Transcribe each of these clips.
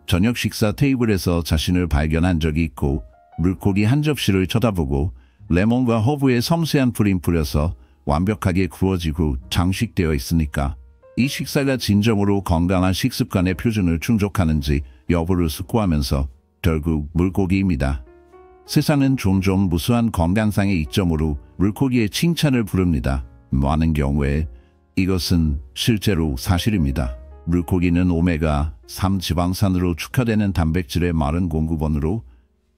저녁 식사 테이블에서 자신을 발견한 적이 있고 물고기 한 접시를 쳐다보고 레몬과 허브에 섬세한 뿌림 뿌려서 완벽하게 구워지고 장식되어 있으니까 이 식사가 진정으로 건강한 식습관의 표준을 충족하는지 여부를 숙고하면서 결국 물고기입니다. 세상은 종종 무수한 건강상의 이점으로 물고기의 칭찬을 부릅니다. 많은 경우에 이것은 실제로 사실입니다. 물고기는 오메가3 지방산으로 축하되는 단백질의 마른 공급원으로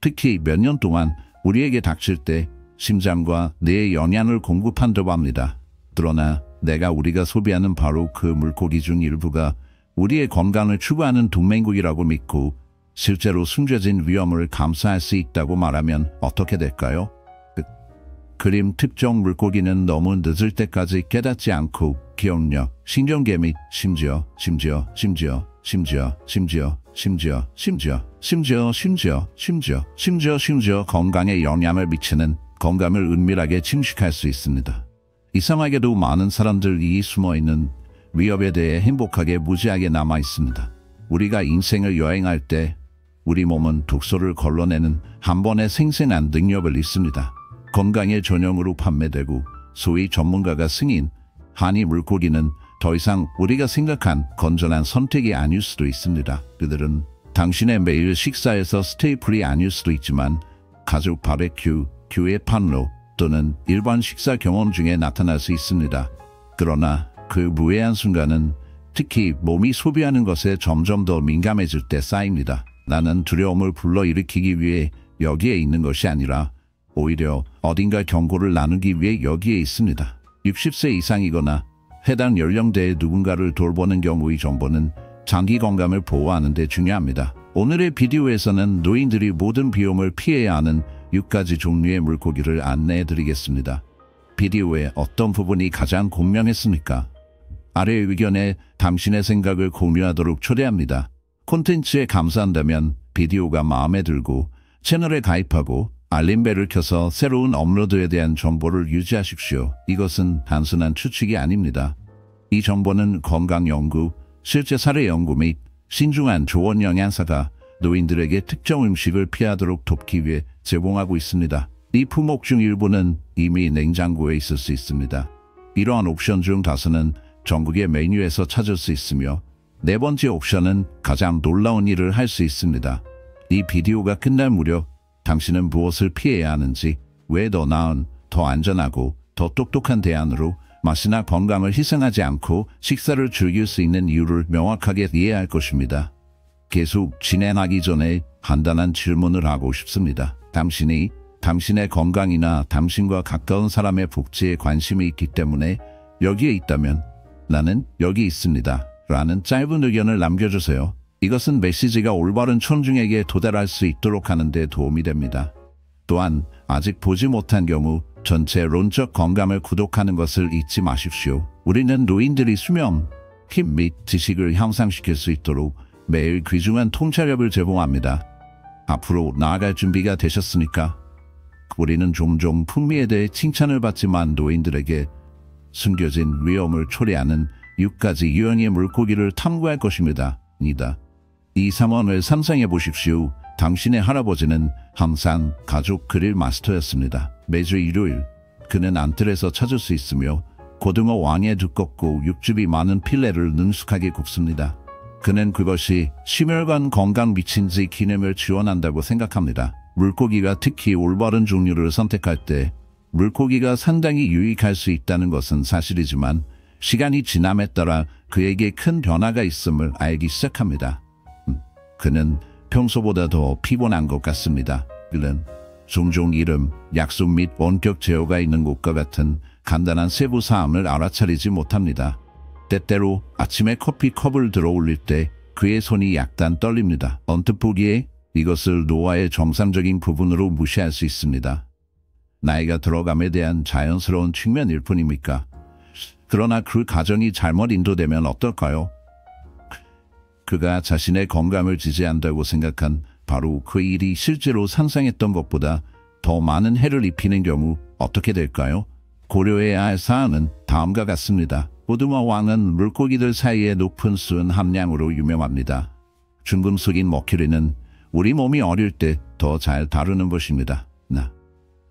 특히 몇 년 동안 우리에게 닥칠 때 심장과 뇌에 영양을 공급한다고 합니다. 그러나 우리가 소비하는 바로 그 물고기 중 일부가 우리의 건강을 추구하는 동맹국이라고 믿고 실제로 숨겨진 위험을 감수할 수 있다고 말하면 어떻게 될까요? 그림 특정 물고기는 너무 늦을 때까지 깨닫지 않고 기억력, 신경계 및 심지어 건강에 영향을 미치는 건강을 은밀하게 침식할 수 있습니다. 이상하게도 많은 사람들이 숨어있는 위협에 대해 행복하게 무지하게 남아 있습니다. 우리가 인생을 여행할 때 우리 몸은 독소를 걸러내는 한 번의 생생한 능력을 잃습니다. 건강의 전형으로 판매되고 소위 전문가가 승인 하니 물고기는 더 이상 우리가 생각한 건전한 선택이 아닐 수도 있습니다. 그들은 당신의 매일 식사에서 스테이플이 아닐 수도 있지만 가족 바베큐, 교회 판로 또는 일반 식사 경험 중에 나타날 수 있습니다. 그러나 그 무해한 순간은 특히 몸이 소비하는 것에 점점 더 민감해질 때 쌓입니다. 나는 두려움을 불러일으키기 위해 여기에 있는 것이 아니라 오히려 어딘가 경고를 나누기 위해 여기에 있습니다. 60세 이상이거나 해당 연령대의 누군가를 돌보는 경우의 정보는 장기 건강을 보호하는 데 중요합니다. 오늘의 비디오에서는 노인들이 모든 비용을 피해야 하는 6가지 종류의 물고기를 안내해 드리겠습니다. 비디오의 어떤 부분이 가장 공명했습니까? 아래의 의견에 당신의 생각을 공유하도록 초대합니다. 콘텐츠에 감사한다면 비디오가 마음에 들고 채널에 가입하고 알림벨을 켜서 새로운 업로드에 대한 정보를 유지하십시오. 이것은 단순한 추측이 아닙니다. 이 정보는 건강연구, 실제 사례 연구 및 신중한 조언 영양사가 노인들에게 특정 음식을 피하도록 돕기 위해 제공하고 있습니다. 이 품목 중 일부는 이미 냉장고에 있을 수 있습니다. 이러한 옵션 중 다수는 전국의 메뉴에서 찾을 수 있으며 네 번째 옵션은 가장 놀라운 일을 할 수 있습니다. 이 비디오가 끝날 무렵 당신은 무엇을 피해야 하는지, 왜 더 나은, 더 안전하고 더 똑똑한 대안으로 맛이나 건강을 희생하지 않고 식사를 즐길 수 있는 이유를 명확하게 이해할 것입니다. 계속 진행하기 전에 간단한 질문을 하고 싶습니다. 당신이 당신의 건강이나 당신과 가까운 사람의 복지에 관심이 있기 때문에 여기에 있다면 나는 여기 있습니다. 라는 짧은 의견을 남겨주세요. 이것은 메시지가 올바른 청중에게 도달할 수 있도록 하는 데 도움이 됩니다. 또한 아직 보지 못한 경우 전체 론적 건강을 구독하는 것을 잊지 마십시오. 우리는 노인들이 수명, 힘 및 지식을 향상시킬 수 있도록 매일 귀중한 통찰력을 제공합니다. 앞으로 나아갈 준비가 되셨습니까? 우리는 종종 풍미에 대해 칭찬을 받지만 노인들에게 숨겨진 위험을 초래하는 6가지 유형의 물고기를 탐구할 것입니다. 이 상황을 상상해 보십시오. 당신의 할아버지는 항상 가족 그릴 마스터였습니다. 매주 일요일 그는 안틀에서 찾을 수 있으며 고등어 왕의 두껍고 육즙이 많은 필레를 능숙하게 굽습니다. 그는 그것이 심혈관 건강 미친지 기능을 지원한다고 생각합니다. 물고기가 특히 올바른 종류를 선택할 때 물고기가 상당히 유익할 수 있다는 것은 사실이지만 시간이 지남에 따라 그에게 큰 변화가 있음을 알기 시작합니다. 그는 평소보다 더 피곤한 것 같습니다. 그는 종종 이름, 약속 및 원격 제어가 있는 것과 같은 간단한 세부 사항을 알아차리지 못합니다. 때때로 아침에 커피컵을 들어 올릴 때 그의 손이 약간 떨립니다. 언뜻 보기에 이것을 노화의 정상적인 부분으로 무시할 수 있습니다. 나이가 들어감에 대한 자연스러운 측면일 뿐입니까? 그러나 그 가정이 잘못 인도되면 어떨까요? 그가 자신의 건강을 지지한다고 생각한 바로 그 일이 실제로 상상했던 것보다 더 많은 해를 입히는 경우 어떻게 될까요? 고려해야 할 사안은 다음과 같습니다. 고등어 왕은 물고기들 사이에 높은 수은 함량으로 유명합니다. 중금속인 머큐리는 우리 몸이 어릴 때 더 잘 다루는 것입니다.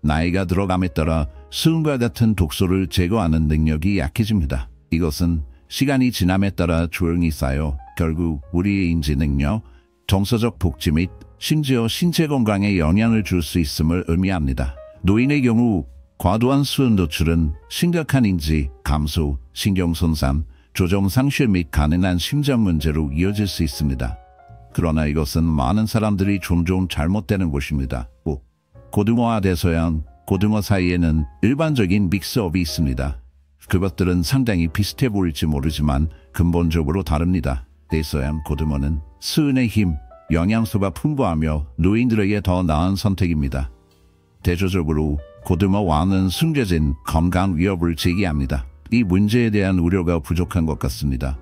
나이가 들어감에 따라 수은과 같은 독소를 제거하는 능력이 약해집니다. 이것은 시간이 지남에 따라 조용히 쌓여 결국 우리의 인지 능력, 정서적 복지 및 심지어 신체 건강에 영향을 줄 수 있음을 의미합니다. 노인의 경우 과도한 수은 노출은 심각한 인지 감소, 신경 손상, 조정 상실 및 가능한 심장 문제로 이어질 수 있습니다. 그러나 이것은 많은 사람들이 종종 잘못되는 것입니다. 고등어와 대서양, 고등어 사이에는 일반적인 믹스업이 있습니다. 그것들은 상당히 비슷해 보일지 모르지만 근본적으로 다릅니다. 대서양 고등어는 수은의 힘, 영양소가 풍부하며 노인들에게 더 나은 선택입니다. 대조적으로 고등어와는 숨겨진 건강 위협을 제기합니다. 이 문제에 대한 우려가 부족한 것 같습니다.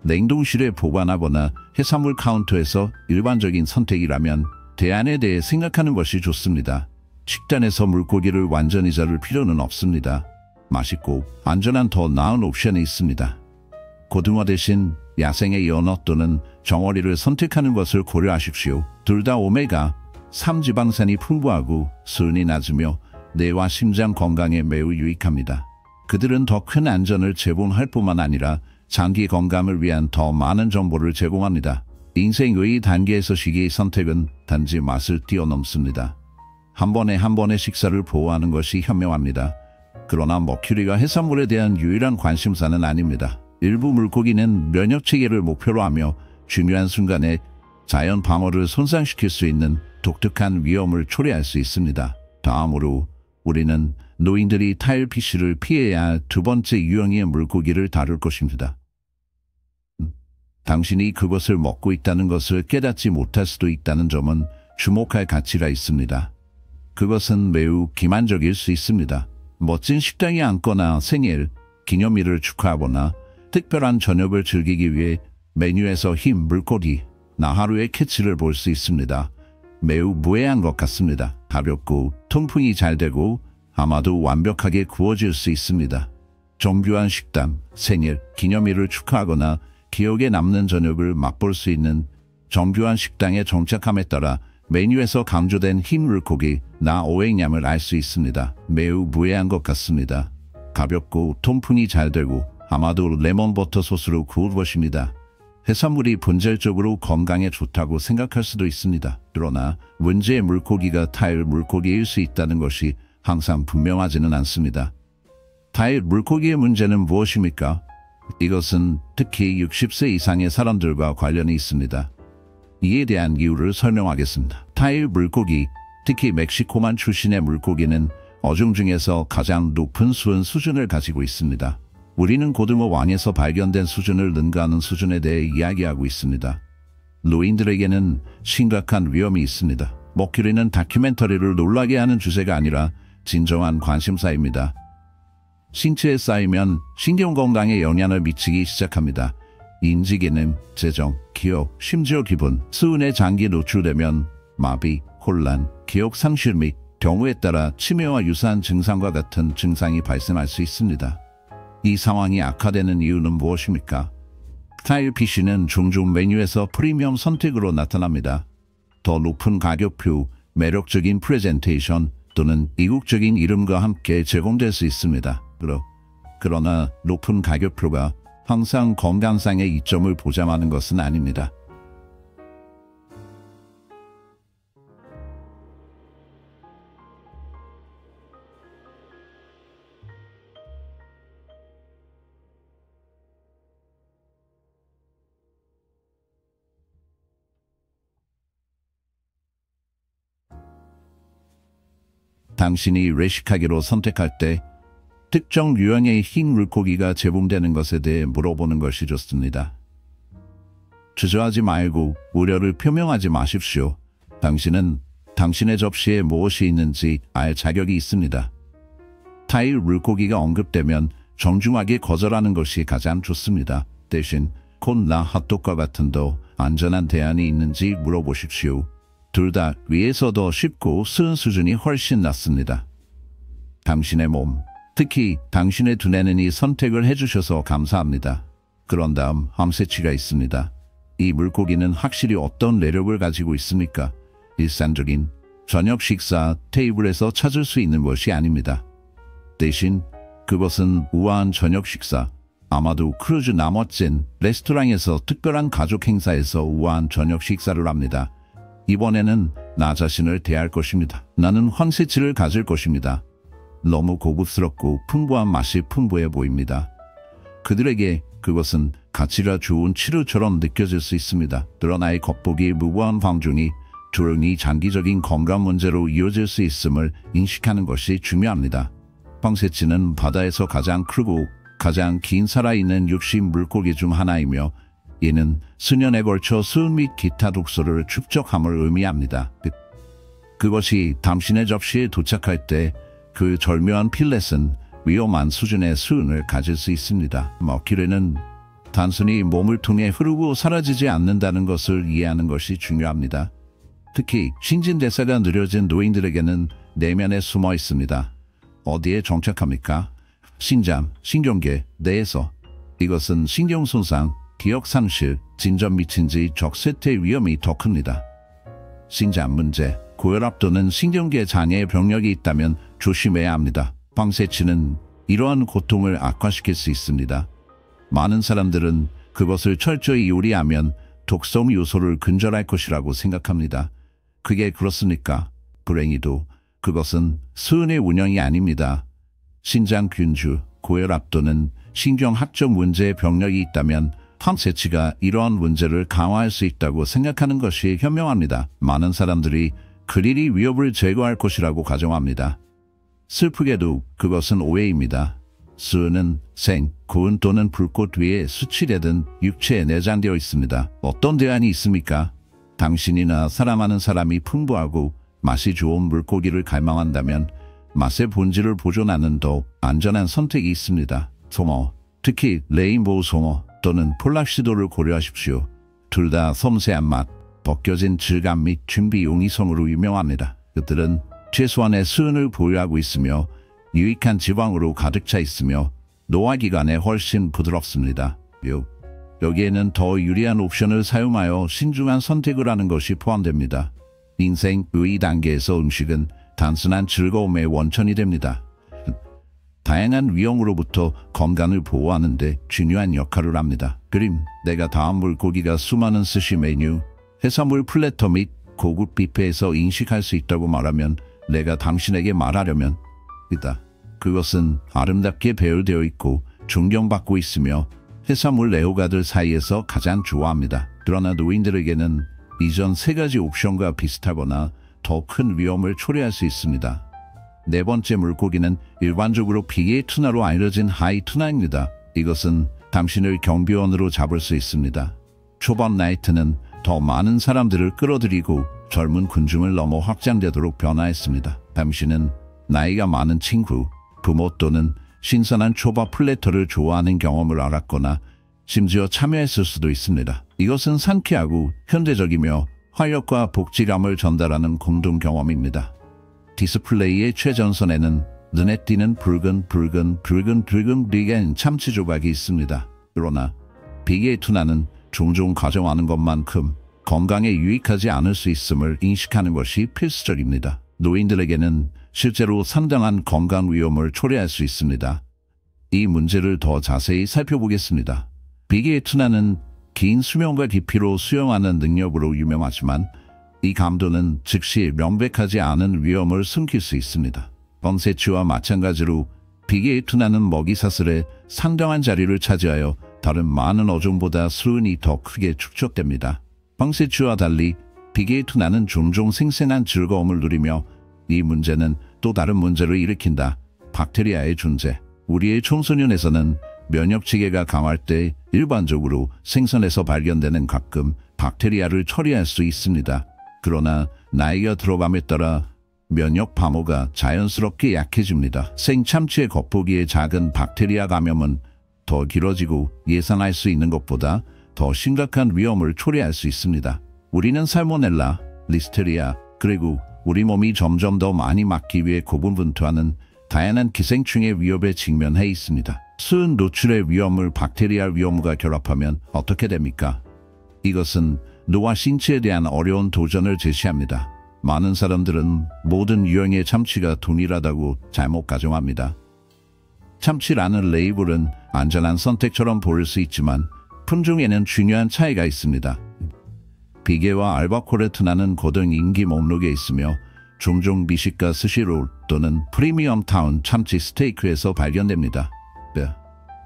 냉동실에 보관하거나 해산물 카운터에서 일반적인 선택이라면 대안에 대해 생각하는 것이 좋습니다. 식단에서 물고기를 완전히 자를 필요는 없습니다. 맛있고 안전한 더 나은 옵션이 있습니다. 고등어 대신 야생의 연어 또는 정어리를 선택하는 것을 고려하십시오. 둘 다 오메가3 지방산이 풍부하고 수은이 낮으며 뇌와 심장 건강에 매우 유익합니다. 그들은 더 큰 안전을 제공할 뿐만 아니라 장기 건강을 위한 더 많은 정보를 제공합니다. 인생의 단계에서 시기의 선택은 단지 맛을 뛰어넘습니다. 한 번의 식사를 보호하는 것이 현명합니다. 그러나 머큐리가 해산물에 대한 유일한 관심사는 아닙니다. 일부 물고기는 면역체계를 목표로 하며 중요한 순간에 자연 방어를 손상시킬 수 있는 독특한 위험을 초래할 수 있습니다. 다음으로 우리는 노인들이 타일피쉬를 피해야 할 두 번째 유형의 물고기를 다룰 것입니다. 당신이 그것을 먹고 있다는 것을 깨닫지 못할 수도 있다는 점은 주목할 가치가 있습니다. 그것은 매우 기만적일 수 있습니다. 멋진 식당에 앉거나 생일, 기념일을 축하하거나 특별한 저녁을 즐기기 위해 메뉴에서 흰 물고기, 하루의 캐치를 볼 수 있습니다. 매우 무해한 것 같습니다. 가볍고 통풍이 잘 되고 아마도 완벽하게 구워질 수 있습니다. 정교한 식단, 생일, 기념일을 축하하거나 기억에 남는 저녁을 맛볼 수 있는 정교한 식당의 정착함에 따라 메뉴에서 강조된 흰 물고기, 오행냠을 알 수 있습니다. 매우 무해한 것 같습니다. 가볍고 통풍이 잘 되고 아마도 레몬버터 소스로 구울 것입니다. 해산물이 본질적으로 건강에 좋다고 생각할 수도 있습니다. 그러나 문제의 물고기가 타일 물고기일 수 있다는 것이 항상 분명하지는 않습니다. 타일 물고기의 문제는 무엇입니까? 이것은 특히 60세 이상의 사람들과 관련이 있습니다. 이에 대한 이유를 설명하겠습니다. 타일 물고기, 특히 멕시코만 출신의 물고기는 어종 중에서 가장 높은 수은 수준을 가지고 있습니다. 우리는 고등어 왕에서 발견된 수준을 능가하는 수준에 대해 이야기하고 있습니다. 노인들에게는 심각한 위험이 있습니다. 머큐리는 다큐멘터리를 놀라게 하는 주제가 아니라 진정한 관심사입니다. 신체에 쌓이면 신경 건강에 영향을 미치기 시작합니다. 인지기능, 재정, 기억, 심지어 기분, 수은에 장기 노출되면 마비, 혼란, 기억 상실 및 경우에 따라 치매와 유사한 증상과 같은 증상이 발생할 수 있습니다. 이 상황이 악화되는 이유는 무엇입니까? 타일피쉬는 종종 메뉴에서 프리미엄 선택으로 나타납니다. 더 높은 가격표, 매력적인 프레젠테이션 또는 이국적인 이름과 함께 제공될 수 있습니다. 그러나 높은 가격표가 항상 건강상의 이점을 보장하는 것은 아닙니다. 당신이 외식하기로 선택할 때 특정 유형의 흰 물고기가 제공되는 것에 대해 물어보는 것이 좋습니다. 주저하지 말고 우려를 표명하지 마십시오. 당신은 당신의 접시에 무엇이 있는지 알 자격이 있습니다. 타일 물고기가 언급되면 정중하게 거절하는 것이 가장 좋습니다. 대신 콘나 핫도그와 같은 더 안전한 대안이 있는지 물어보십시오. 둘 다 위에서 더 쉽고 수은 수준이 훨씬 낮습니다. 당신의 몸, 특히 당신의 두뇌는 이 선택을 해주셔서 감사합니다. 그런 다음 함세치가 있습니다. 이 물고기는 확실히 어떤 내력을 가지고 있습니까? 일상적인 저녁 식사 테이블에서 찾을 수 있는 것이 아닙니다. 대신 그것은 우아한 저녁 식사, 아마도 크루즈 나머진 레스토랑에서 특별한 가족 행사에서 우아한 저녁 식사를 합니다. 이번에는 나 자신을 대할 것입니다. 나는 황새치를 가질 것입니다. 너무 고급스럽고 풍부한 맛이 풍부해 보입니다. 그들에게 그것은 가치가 좋은 치료처럼 느껴질 수 있습니다. 그러나 이 겉보기 무고한 방중이 조용히 장기적인 건강 문제로 이어질 수 있음을 인식하는 것이 중요합니다. 황새치는 바다에서 가장 크고 가장 긴 살아있는 육식 물고기 중 하나이며 이는 수년에 걸쳐 수은 및 기타 독소를 축적함을 의미합니다. 그것이 당신의 접시에 도착할 때 그 절묘한 필렛은 위험한 수준의 수은을 가질 수 있습니다. 먹기류는 단순히 몸을 통해 흐르고 사라지지 않는다는 것을 이해하는 것이 중요합니다. 특히 신진대사가 느려진 노인들에게는 내면에 숨어 있습니다. 어디에 정착합니까? 신장, 신경계, 뇌에서. 이것은 신경 손상, 기억 상실, 진전 미친지 적쇠퇴 위험이 더 큽니다. 신장 문제, 고혈압 또는 신경계 장애의 병력이 있다면 조심해야 합니다. 황새치는 이러한 고통을 악화시킬 수 있습니다. 많은 사람들은 그것을 철저히 요리하면 독성 요소를 근절할 것이라고 생각합니다. 그게 그렇습니까? 불행히도 그것은 수은의 운영이 아닙니다. 신장균주, 고혈압 또는 신경학적 문제의 병력이 있다면 황새치가 이러한 문제를 강화할 수 있다고 생각하는 것이 현명합니다. 많은 사람들이 그릴이 위협을 제거할 것이라고 가정합니다. 슬프게도 그것은 오해입니다. 수은은 생, 고운 또는 불꽃 위에 수치되든 육체에 내장되어 있습니다. 어떤 대안이 있습니까? 당신이나 사랑하는 사람이 풍부하고 맛이 좋은 물고기를 갈망한다면 맛의 본질을 보존하는 더 안전한 선택이 있습니다. 송어, 특히 레인보우 송어 또는 폴락시도를 고려하십시오. 둘 다 섬세한 맛, 벗겨진 질감 및 준비 용이성으로 유명합니다. 그들은 최소한의 수은을 보유하고 있으며 유익한 지방으로 가득 차 있으며 노화기간에 훨씬 부드럽습니다. 여기에는 더 유리한 옵션을 사용하여 신중한 선택을 하는 것이 포함됩니다. 인생의 단계에서 음식은 단순한 즐거움의 원천이 됩니다. 다양한 위험으로부터 건강을 보호하는 데 중요한 역할을 합니다. 그림, 내가 다음 물고기가 수많은 스시 메뉴, 해산물 플래터 및 고급 뷔페에서 인식할 수 있다고 말하면 내가 당신에게 말하려면 그것은 아름답게 배열되어 있고 존경받고 있으며 해산물 애호가들 사이에서 가장 좋아합니다. 그러나 노인들에게는 이전 세 가지 옵션과 비슷하거나 더 큰 위험을 초래할 수 있습니다. 네 번째 물고기는 일반적으로 비계의 투나로 알려진 하이 투나입니다. 이것은 당신을 경비원으로 잡을 수 있습니다. 초반 나이트는 더 많은 사람들을 끌어들이고 젊은 군중을 넘어 확장되도록 변화했습니다. 당신은 나이가 많은 친구, 부모 또는 신선한 초밥 플래터를 좋아하는 경험을 알았거나 심지어 참여했을 수도 있습니다. 이것은 상쾌하고 현대적이며 활력과 복지감을 전달하는 공동 경험입니다. 디스플레이의 최전선에는 눈에 띄는 붉은 리겐 참치 조각이 있습니다. 그러나 비계의 투나는 종종 가져가는 것만큼 건강에 유익하지 않을 수 있음을 인식하는 것이 필수적입니다. 노인들에게는 실제로 상당한 건강 위험을 초래할 수 있습니다. 이 문제를 더 자세히 살펴보겠습니다. 비계의 투나는 긴 수명과 깊이로 수영하는 능력으로 유명하지만 이 감도는 즉시 명백하지 않은 위험을 숨길 수 있습니다. 황새치와 마찬가지로 비계의 투나는 먹이사슬에 상당한 자리를 차지하여 다른 많은 어종보다 수은이 더 크게 축적됩니다. 황새치와 달리 비계의 투나는 종종 생생한 즐거움을 누리며 이 문제는 또 다른 문제를 일으킨다. 박테리아의 존재. 우리의 청소년에서는 면역체계가 강할 때 일반적으로 생선에서 발견되는 가끔 박테리아를 처리할 수 있습니다. 그러나 나이가 들어감에 따라 면역 방어가 자연스럽게 약해집니다. 생참치의 겉보기에 작은 박테리아 감염은 더 길어지고 예상할 수 있는 것보다 더 심각한 위험을 초래할 수 있습니다. 우리는 살모넬라, 리스테리아, 그리고 우리 몸이 점점 더 많이 맞기 위해 고분분투하는 다양한 기생충의 위협에 직면해 있습니다. 수은 노출의 위험을 박테리아 위험과 결합하면 어떻게 됩니까? 이것은 뇌와 신체에 대한 어려운 도전을 제시합니다. 많은 사람들은 모든 유형의 참치가 동일하다고 잘못 가정합니다. 참치라는 레이블은 안전한 선택처럼 보일 수 있지만 품종에는 중요한 차이가 있습니다. 비계와 알바코레트나는 고등 인기 목록에 있으며 종종 미식가 스시롤 또는 프리미엄 타운 참치 스테이크에서 발견됩니다.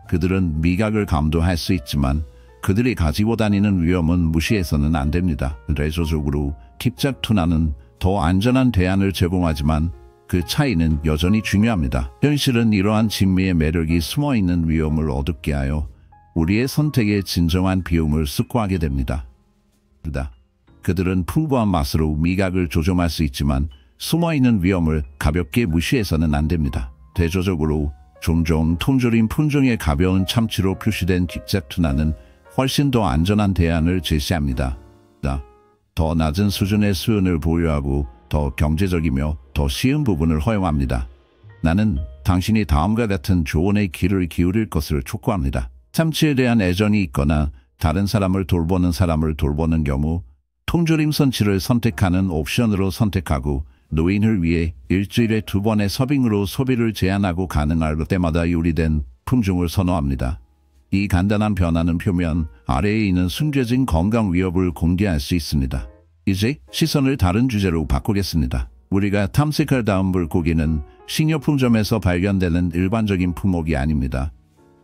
그들은 미각을 감도할 수 있지만 그들이 가지고 다니는 위험은 무시해서는 안 됩니다. 대조적으로 킵작투나는 더 안전한 대안을 제공하지만 그 차이는 여전히 중요합니다. 현실은 이러한 진미의 매력이 숨어있는 위험을 어둡게 하여 우리의 선택에 진정한 비움을 습고하게 됩니다. 그들은 풍부한 맛으로 미각을 조종할 수 있지만 숨어있는 위험을 가볍게 무시해서는 안 됩니다. 대조적으로 종종 통조림 품종의 가벼운 참치로 표시된 킵작투나는 훨씬 더 안전한 대안을 제시합니다. 더 낮은 수준의 수은을 보유하고 더 경제적이며 더 쉬운 부분을 허용합니다. 나는 당신이 다음과 같은 조언의 귀를 기울일 것을 촉구합니다. 참치에 대한 애정이 있거나 다른 사람을 돌보는 경우 통조림 선치를 선택하는 옵션으로 선택하고 노인을 위해 일주일에 2번의 서빙으로 소비를 제한하고 가능할 때마다 요리된 품종을 선호합니다. 이 간단한 변화는 표면 아래에 있는 숨겨진 건강 위협을 공개할 수 있습니다. 이제 시선을 다른 주제로 바꾸겠습니다. 우리가 탐색할 다음 물고기는 식료품점에서 발견되는 일반적인 품목이 아닙니다.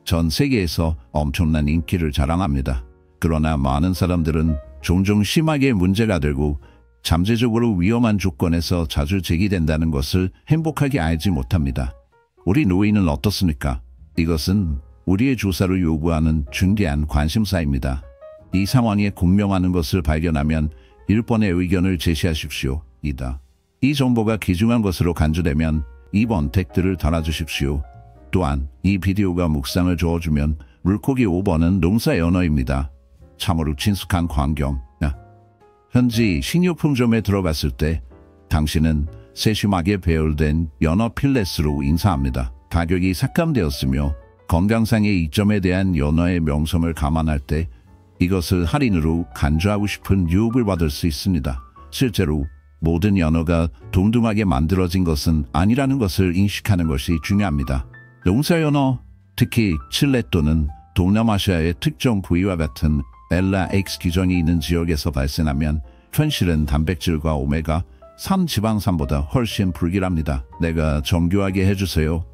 전 세계에서 엄청난 인기를 자랑합니다. 그러나 많은 사람들은 종종 심하게 문제가 되고 잠재적으로 위험한 조건에서 자주 제기된다는 것을 행복하게 알지 못합니다. 우리 노인은 어떻습니까? 이것은 우리의 조사를 요구하는 중대한 관심사입니다. 이 상황에 공명하는 것을 발견하면 1번의 의견을 제시하십시오. 이 정보가 귀중한 것으로 간주되면 2번 댓글을 달아주십시오. 또한 이 비디오가 묵상을 주어주면 물고기 5번은 농사 연어입니다. 참으로 친숙한 광경. 현지 식료품점에 들어갔을 때 당신은 세심하게 배열된 연어 필렛으로 인사합니다. 가격이 삭감되었으며 건강상의 이점에 대한 연어의 명성을 감안할 때 이것을 할인으로 간주하고 싶은 유혹을 받을 수 있습니다. 실제로 모든 연어가 동등하게 만들어진 것은 아니라는 것을 인식하는 것이 중요합니다. 농사 연어, 특히 칠레 또는 동남아시아의 특정 부위와 같은 엘라-X 규정이 있는 지역에서 발생하면 현실은 단백질과 오메가3 지방산보다 훨씬 불길합니다. 내가 정교하게 해주세요.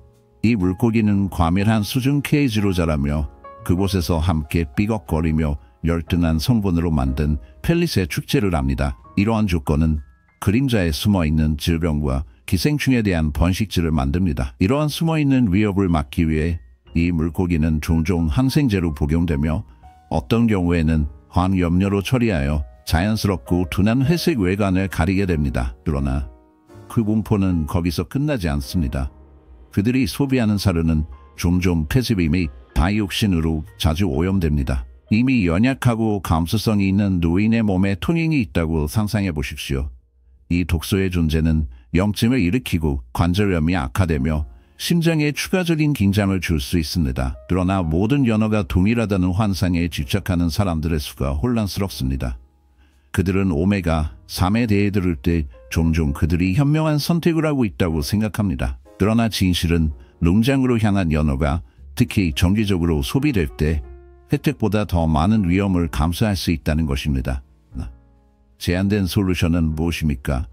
이 물고기는 과밀한 수중 케이지로 자라며 그곳에서 함께 삐걱거리며 열등한 성분으로 만든 펠릿의 축제를 합니다. 이러한 조건은 그림자에 숨어있는 질병과 기생충에 대한 번식지를 만듭니다. 이러한 숨어있는 위협을 막기 위해 이 물고기는 종종 항생제로 복용되며 어떤 경우에는 황염료로 처리하여 자연스럽고 둔한 회색 외관을 가리게 됩니다. 그러나 그 공포는 거기서 끝나지 않습니다. 그들이 소비하는 사료는 종종 폐쇄비 및 다이옥신으로 자주 오염됩니다. 이미 연약하고 감수성이 있는 노인의 몸에 통행이 있다고 상상해 보십시오. 이 독소의 존재는 염증을 일으키고 관절염이 악화되며 심장에 추가적인 긴장을 줄 수 있습니다. 그러나 모든 연어가 동일하다는 환상에 집착하는 사람들의 수가 혼란스럽습니다. 그들은 오메가3에 대해 들을 때 종종 그들이 현명한 선택을 하고 있다고 생각합니다. 그러나 진실은 농장으로 향한 연어가 특히 정기적으로 소비될 때 혜택보다 더 많은 위험을 감수할 수 있다는 것입니다. 제한된 솔루션은 무엇입니까?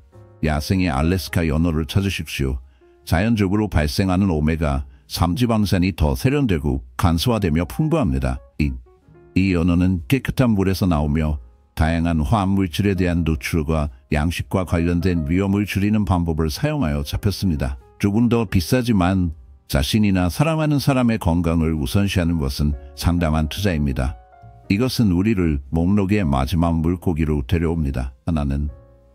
야생의 알래스카 연어를 찾으십시오. 자연적으로 발생하는 오메가3 지방산이 더 세련되고 간소화되며 풍부합니다. 이 연어는 깨끗한 물에서 나오며 다양한 화합물질에 대한 노출과 양식과 관련된 위험을 줄이는 방법을 사용하여 잡혔습니다. 조금 더 비싸지만 자신이나 사랑하는 사람의 건강을 우선시하는 것은 상당한 투자입니다. 이것은 우리를 목록의 마지막 물고기로 데려옵니다. 하나는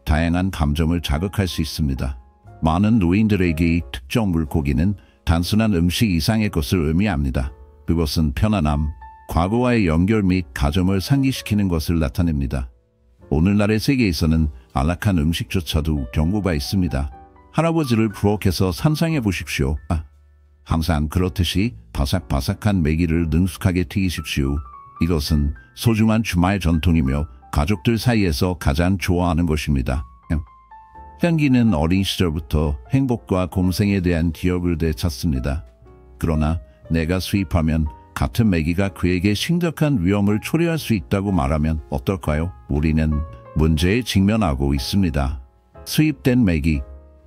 다양한 감정을 자극할 수 있습니다. 많은 노인들에게 이 특정 물고기는 단순한 음식 이상의 것을 의미합니다. 그것은 편안함, 과거와의 연결 및 가정을 상기시키는 것을 나타냅니다. 오늘날의 세계에서는 안락한 음식조차도 경고가 있습니다. 할아버지를 부엌에서 상상해 보십시오. 항상 그렇듯이 바삭바삭한 메기를 능숙하게 튀기십시오. 이것은 소중한 주말 전통이며 가족들 사이에서 가장 좋아하는 것입니다. 현기는 어린 시절부터 행복과 공생에 대한 기억을 되찾습니다. 그러나 내가 수입하면 같은 메기가 그에게 심각한 위험을 초래할 수 있다고 말하면 어떨까요? 우리는 문제에 직면하고 있습니다. 수입된 메기,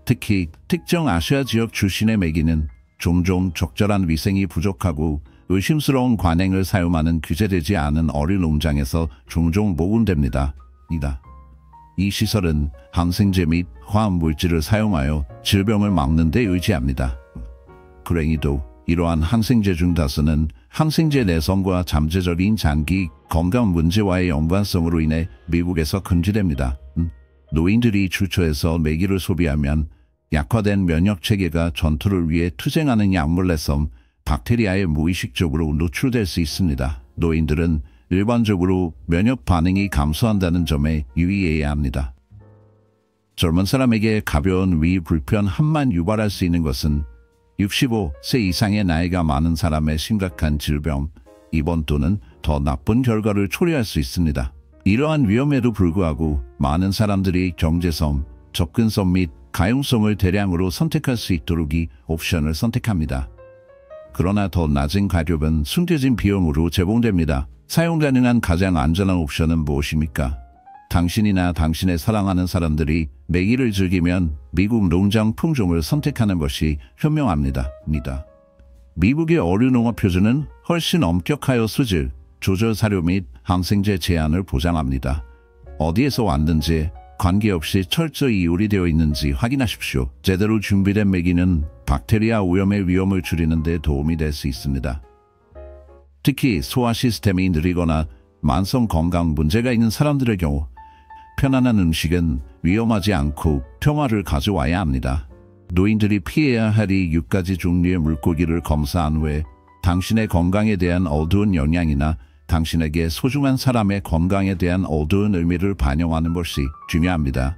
특히 특정 아시아 지역 출신의 메기는 종종 적절한 위생이 부족하고 의심스러운 관행을 사용하는 규제되지 않은 어린 농장에서 종종 모은됩니다. 이 시설은 항생제 및 화합물질을 사용하여 질병을 막는 데 의지합니다. 불행히도 이러한 항생제 중 다수는 항생제 내성과 잠재적인 장기 건강 문제와의 연관성으로 인해 미국에서 금지됩니다. 노인들이 출처에서 메기를 소비하면 약화된 면역체계가 전투를 위해 투쟁하는 약물 내성, 박테리아에 무의식적으로 노출될 수 있습니다. 노인들은 일반적으로 면역 반응이 감소한다는 점에 유의해야 합니다. 젊은 사람에게 가벼운 위 불편 한만 유발할 수 있는 것은 65세 이상의 나이가 많은 사람의 심각한 질병, 입원 또는 더 나쁜 결과를 초래할 수 있습니다. 이러한 위험에도 불구하고 많은 사람들이 경제성, 접근성 및 가용성을 대량으로 선택할 수 있도록 이 옵션을 선택합니다. 그러나 더 낮은 가격은 숨겨진 비용으로 제공됩니다. 사용 가능한 가장 안전한 옵션은 무엇입니까? 당신이나 당신의 사랑하는 사람들이 메기를 즐기면 미국 농장 품종을 선택하는 것이 현명합니다. 미국의 어류농업 표준은 훨씬 엄격하여 수질, 조절 사료 및 항생제 제한을 보장합니다. 어디에서 왔는지 관계없이 철저히 요리되어 있는지 확인하십시오. 제대로 준비된 메기는 박테리아 오염의 위험을 줄이는 데 도움이 될 수 있습니다. 특히 소화 시스템이 느리거나 만성 건강 문제가 있는 사람들의 경우 편안한 음식은 위험하지 않고 평화를 가져와야 합니다. 노인들이 피해야 할 이 6가지 종류의 물고기를 검사한 후에 당신의 건강에 대한 어두운 영향이나 당신에게 소중한 사람의 건강에 대한 어두운 의미를 반영하는 것이 중요합니다.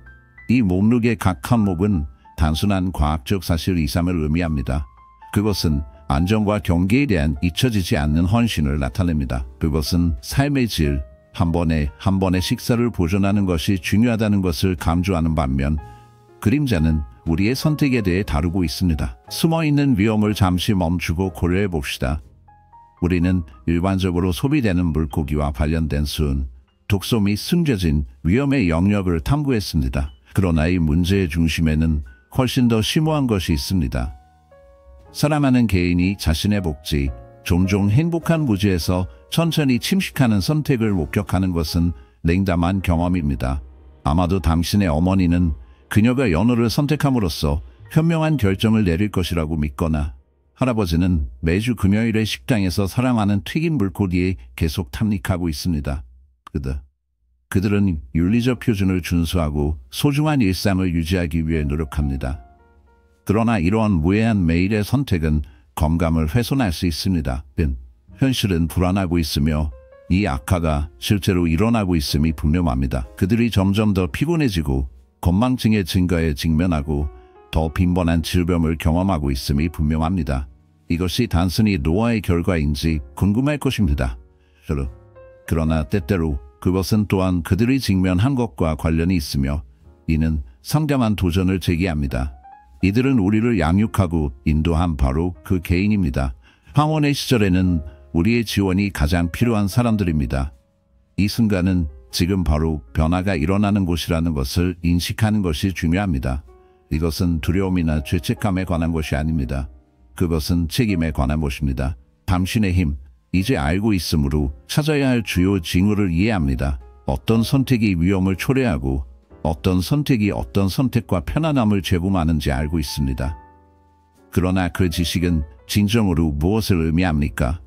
이 목록의 각 항목은 단순한 과학적 사실 이상을 의미합니다. 그것은 안전과 경계에 대한 잊혀지지 않는 헌신을 나타냅니다. 그것은 삶의 질, 한 번의 식사를 보존하는 것이 중요하다는 것을 강조하는 반면 그림자는 우리의 선택에 대해 다루고 있습니다. 숨어있는 위험을 잠시 멈추고 고려해 봅시다. 우리는 일반적으로 소비되는 물고기와 관련된 수은, 독소 및 숨겨진 위험의 영역을 탐구했습니다. 그러나 이 문제의 중심에는 훨씬 더 심오한 것이 있습니다. 사랑하는 개인이 자신의 복지, 종종 행복한 무지에서 천천히 침식하는 선택을 목격하는 것은 냉담한 경험입니다. 아마도 당신의 어머니는 그녀가 연호를 선택함으로써 현명한 결정을 내릴 것이라고 믿거나 할아버지는 매주 금요일에 식당에서 사랑하는 튀긴 물고기에 계속 탐닉하고 있습니다. 그들은 윤리적 표준을 준수하고 소중한 일상을 유지하기 위해 노력합니다. 그러나 이러한 무해한 매일의 선택은 건강을 훼손할 수 있습니다. 현실은 불안하고 있으며 이 악화가 실제로 일어나고 있음이 분명합니다. 그들이 점점 더 피곤해지고 건망증의 증가에 직면하고 더 빈번한 질병을 경험하고 있음이 분명합니다. 이것이 단순히 노화의 결과인지 궁금할 것입니다. 그러나 때때로 그것은 또한 그들이 직면한 것과 관련이 있으며 이는 상담한 도전을 제기합니다. 이들은 우리를 양육하고 인도한 바로 그 개인입니다. 황혼의 시절에는 우리의 지원이 가장 필요한 사람들입니다. 이 순간은 지금 바로 변화가 일어나는 곳이라는 것을 인식하는 것이 중요합니다. 이것은 두려움이나 죄책감에 관한 것이 아닙니다. 그것은 책임에 관한 것입니다. 당신의 힘, 이제 알고 있으므로 찾아야 할 주요 징후를 이해합니다. 어떤 선택이 위험을 초래하고 어떤 선택이 어떤 선택과 편안함을 제공하는지 알고 있습니다. 그러나 그 지식은 진정으로 무엇을 의미합니까?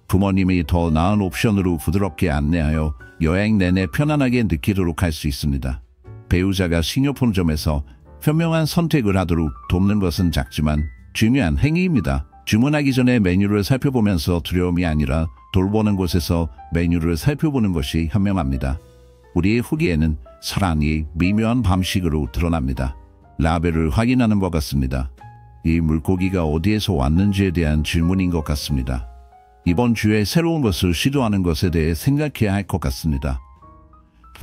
부모님이 더 나은 옵션으로 부드럽게 안내하여 여행 내내 편안하게 느끼도록 할 수 있습니다. 배우자가 식료품점에서 현명한 선택을 하도록 돕는 것은 작지만 중요한 행위입니다. 주문하기 전에 메뉴를 살펴보면서 두려움이 아니라 돌보는 곳에서 메뉴를 살펴보는 것이 현명합니다. 우리의 후기에는 사랑이 미묘한 방식으로 드러납니다. 라벨을 확인하는 것 같습니다. 이 물고기가 어디에서 왔는지에 대한 질문인 것 같습니다. 이번 주에 새로운 것을 시도하는 것에 대해 생각해야 할 것 같습니다.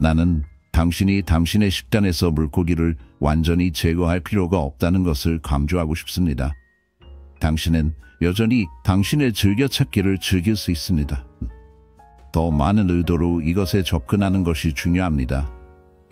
나는 당신이 당신의 식단에서 물고기를 완전히 제거할 필요가 없다는 것을 강조하고 싶습니다. 당신은 여전히 당신의 즐겨찾기를 즐길 수 있습니다. 더 많은 의도로 이것에 접근하는 것이 중요합니다.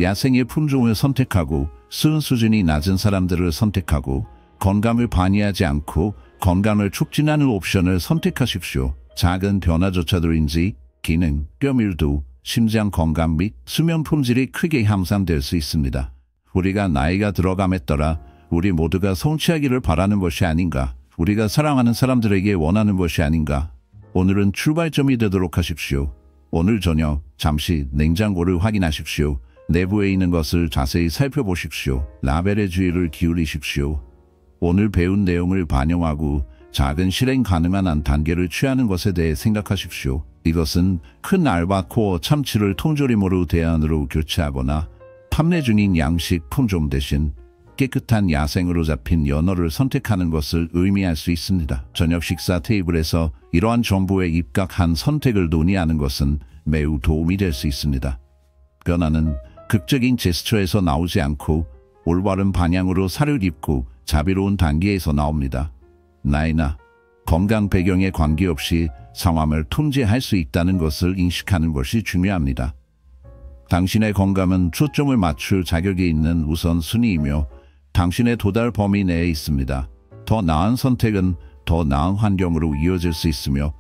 야생의 품종을 선택하고 수은 수준이 낮은 사람들을 선택하고 건강을 방해하지 않고 건강을 촉진하는 옵션을 선택하십시오. 작은 변화조차도인지 기능, 뼈밀도, 심장 건강 및 수면 품질이 크게 향상될 수 있습니다. 우리가 나이가 들어감에 따라 우리 모두가 성취하기를 바라는 것이 아닌가, 우리가 사랑하는 사람들에게 원하는 것이 아닌가. 오늘은 출발점이 되도록 하십시오. 오늘 저녁 잠시 냉장고를 확인하십시오. 내부에 있는 것을 자세히 살펴보십시오. 라벨의 주의를 기울이십시오. 오늘 배운 내용을 반영하고 작은 실행 가능한 한 단계를 취하는 것에 대해 생각하십시오. 이것은 큰 알바코어 참치를 통조림으로 대안으로 교체하거나 판매 중인 양식 품종 대신 깨끗한 야생으로 잡힌 연어를 선택하는 것을 의미할 수 있습니다. 저녁 식사 테이블에서 이러한 정보에 입각한 선택을 논의하는 것은 매우 도움이 될 수 있습니다. 변화는 극적인 제스처에서 나오지 않고 올바른 방향으로 살을 입고 자비로운 단계에서 나옵니다. 나이나 건강 배경에 관계없이 상황을 통제할 수 있다는 것을 인식하는 것이 중요합니다. 당신의 건강은 초점을 맞출 자격이 있는 우선순위이며 당신의 도달 범위 내에 있습니다. 더 나은 선택은 더 나은 환경으로 이어질 수 있으며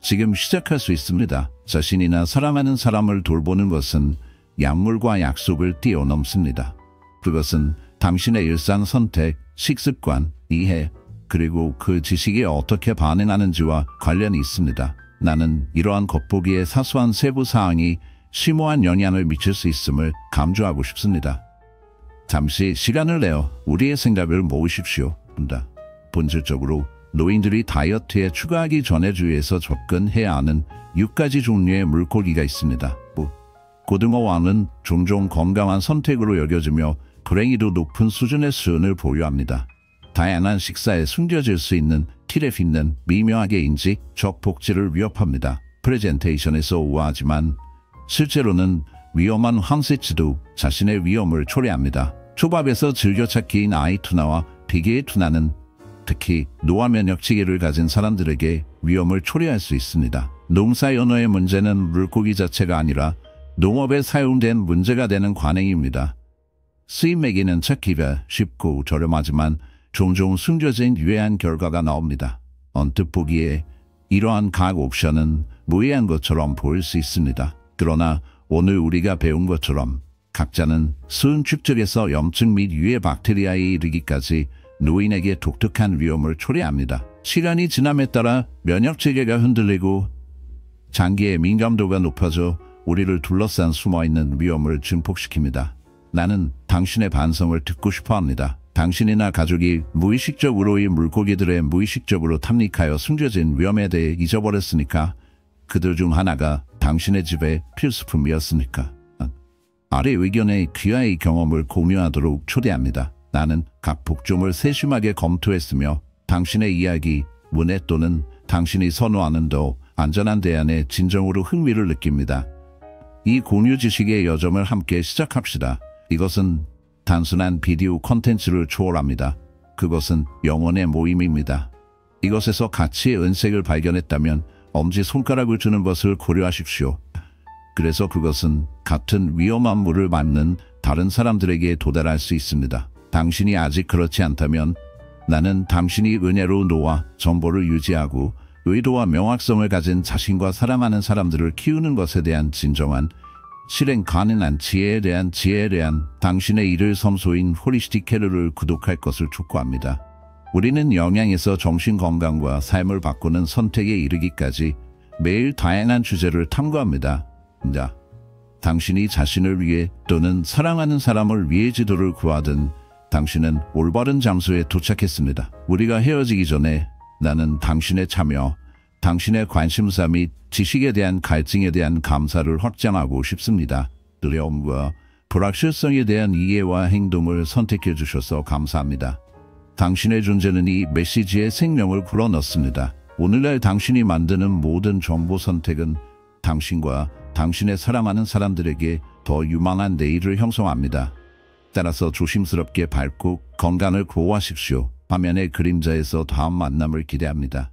지금 시작할 수 있습니다. 자신이나 사랑하는 사람을 돌보는 것은 약물과 약속을 뛰어넘습니다. 그것은 당신의 일상 선택, 식습관, 이해, 그리고 그 지식에 어떻게 반응하는지와 관련이 있습니다. 나는 이러한 겉보기의 사소한 세부 사항이 심오한 영향을 미칠 수 있음을 강조하고 싶습니다. 잠시 시간을 내어 우리의 생각을 모으십시오. 본질적으로 노인들이 다이어트에 추가하기 전에 주의해서 접근해야 하는 6가지 종류의 물고기가 있습니다. 고등어왕은 종종 건강한 선택으로 여겨지며 불행히도 높은 수준의 수은을 보유합니다. 다양한 식사에 숨겨질 수 있는 티레핀은 미묘하게 인지적 복지를 위협합니다. 프레젠테이션에서 우아하지만 실제로는 위험한 황새치도 자신의 위험을 초래합니다. 초밥에서 즐겨찾기인 아이 투나와 비계의 투나는 특히 노화 면역체계를 가진 사람들에게 위험을 초래할 수 있습니다. 농사 연어의 문제는 물고기 자체가 아니라 농업에 사용된 문제가 되는 관행입니다. 수입 매기는 찾기가 쉽고 저렴하지만 종종 숨겨진 유해한 결과가 나옵니다. 언뜻 보기에 이러한 각 옵션은 무해한 것처럼 보일 수 있습니다. 그러나 오늘 우리가 배운 것처럼 각자는 수은 축적에서 염증 및 유해 박테리아에 이르기까지 노인에게 독특한 위험을 초래합니다. 시간이 지남에 따라 면역체계가 흔들리고 장기의 민감도가 높아져 우리를 둘러싼 숨어있는 위험을 증폭시킵니다. 나는 당신의 반성을 듣고 싶어합니다. 당신이나 가족이 무의식적으로 이 물고기들의 무의식적으로 탐닉하여 숨겨진 위험에 대해 잊어버렸으니까, 그들 중 하나가 당신의 집의 필수품이었으니까. 아래 의견의 귀하의 경험을 공유하도록 초대합니다. 나는 각 복종을 세심하게 검토했으며 당신의 이야기, 문해 또는 당신이 선호하는 더 안전한 대안에 진정으로 흥미를 느낍니다. 이 공유 지식의 여정을 함께 시작합시다. 이것은 단순한 비디오 콘텐츠를 초월합니다. 그것은 영혼의 모임입니다. 이것에서 가치의 은색을 발견했다면 엄지손가락을 주는 것을 고려하십시오. 그래서 그것은 같은 위험한 물을 밟는 다른 사람들에게 도달할 수 있습니다. 당신이 아직 그렇지 않다면 나는 당신이 은혜로 노화 정보를 유지하고 의도와 명확성을 가진 자신과 사랑하는 사람들을 키우는 것에 대한 진정한 실행 가능한 지혜에 대한 당신의 일을 섬소인 홀리스틱 케어를 구독할 것을 촉구합니다. 우리는 영양에서 정신건강과 삶을 바꾸는 선택에 이르기까지 매일 다양한 주제를 탐구합니다. 당신이 자신을 위해 또는 사랑하는 사람을 위해 지도를 구하든 당신은 올바른 장소에 도착했습니다. 우리가 헤어지기 전에 나는 당신의 참여, 당신의 관심사 및 지식에 대한 갈증에 대한 감사를 확장하고 싶습니다. 두려움과 불확실성에 대한 이해와 행동을 선택해 주셔서 감사합니다. 당신의 존재는 이 메시지에 생명을 불어넣습니다. 오늘날 당신이 만드는 모든 정보 선택은 당신과 당신의 사랑하는 사람들에게 더 유망한 내일을 형성합니다. 따라서 조심스럽게 밟고 건강을 보호하십시오. 화면의 그림자에서 다음 만남을 기대합니다.